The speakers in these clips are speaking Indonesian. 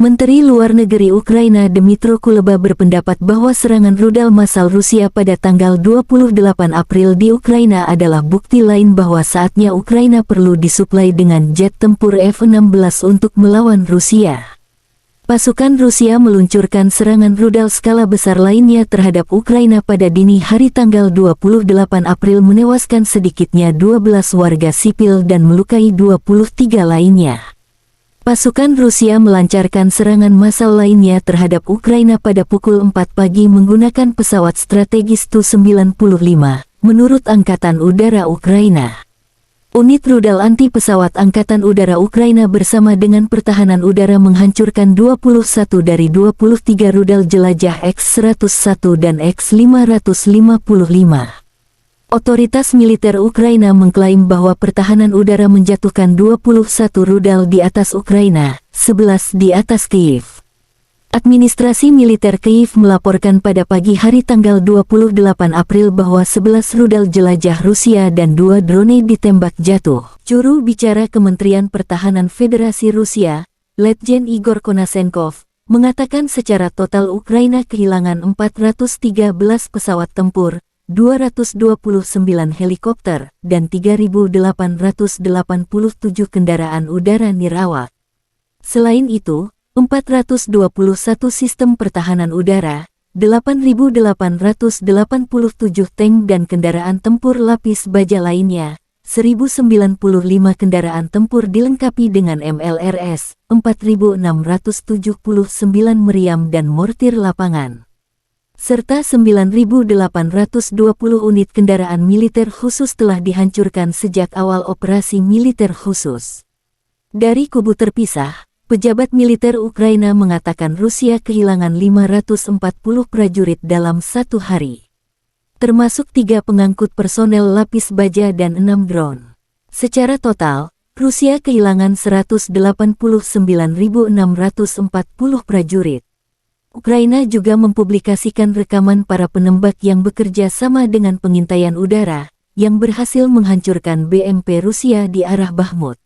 Menteri Luar Negeri Ukraina Dmytro Kuleba berpendapat bahwa serangan rudal massal Rusia pada tanggal 28 April di Ukraina adalah bukti lain bahwa saatnya Ukraina perlu disuplai dengan jet tempur F-16 untuk melawan Rusia. Pasukan Rusia meluncurkan serangan rudal skala besar lainnya terhadap Ukraina pada dini hari tanggal 28 April, menewaskan sedikitnya 12 warga sipil dan melukai 23 lainnya. Pasukan Rusia melancarkan serangan massal lainnya terhadap Ukraina pada pukul 4 pagi menggunakan pesawat strategis Tu-95, menurut Angkatan Udara Ukraina. Unit rudal anti pesawat Angkatan Udara Ukraina bersama dengan pertahanan udara menghancurkan 21 dari 23 rudal jelajah X-101 dan X-555. Otoritas militer Ukraina mengklaim bahwa pertahanan udara menjatuhkan 21 rudal di atas Ukraina, 11 di atas Kyiv. Administrasi militer Kyiv melaporkan pada pagi hari tanggal 28 April bahwa 11 rudal jelajah Rusia dan 2 drone ditembak jatuh. Juru bicara Kementerian Pertahanan Federasi Rusia, Letjen Igor Konasenkov, mengatakan secara total Ukraina kehilangan 413 pesawat tempur, 229 helikopter, dan 3.887 kendaraan udara nirawak. Selain itu, 421 sistem pertahanan udara, 8.887 tank dan kendaraan tempur lapis baja lainnya, 1.095 kendaraan tempur dilengkapi dengan MLRS, 4.679 meriam dan mortir lapangan, serta 9.820 unit kendaraan militer khusus telah dihancurkan sejak awal operasi militer khusus. Dari kubu terpisah, pejabat militer Ukraina mengatakan Rusia kehilangan 540 prajurit dalam satu hari, termasuk 3 pengangkut personel lapis baja dan 6 drone. Secara total, Rusia kehilangan 189.640 prajurit. Ukraina juga mempublikasikan rekaman para penembak yang bekerja sama dengan pengintaian udara, yang berhasil menghancurkan BMP Rusia di arah Bakhmut.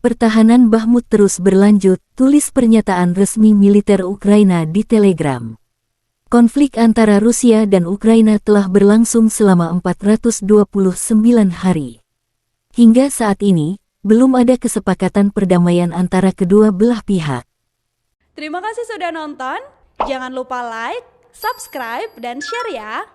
Pertahanan Bakhmut terus berlanjut, tulis pernyataan resmi militer Ukraina di Telegram. Konflik antara Rusia dan Ukraina telah berlangsung selama 429 hari. Hingga saat ini, belum ada kesepakatan perdamaian antara kedua belah pihak. Terima kasih sudah nonton. Jangan lupa like, subscribe, dan share ya!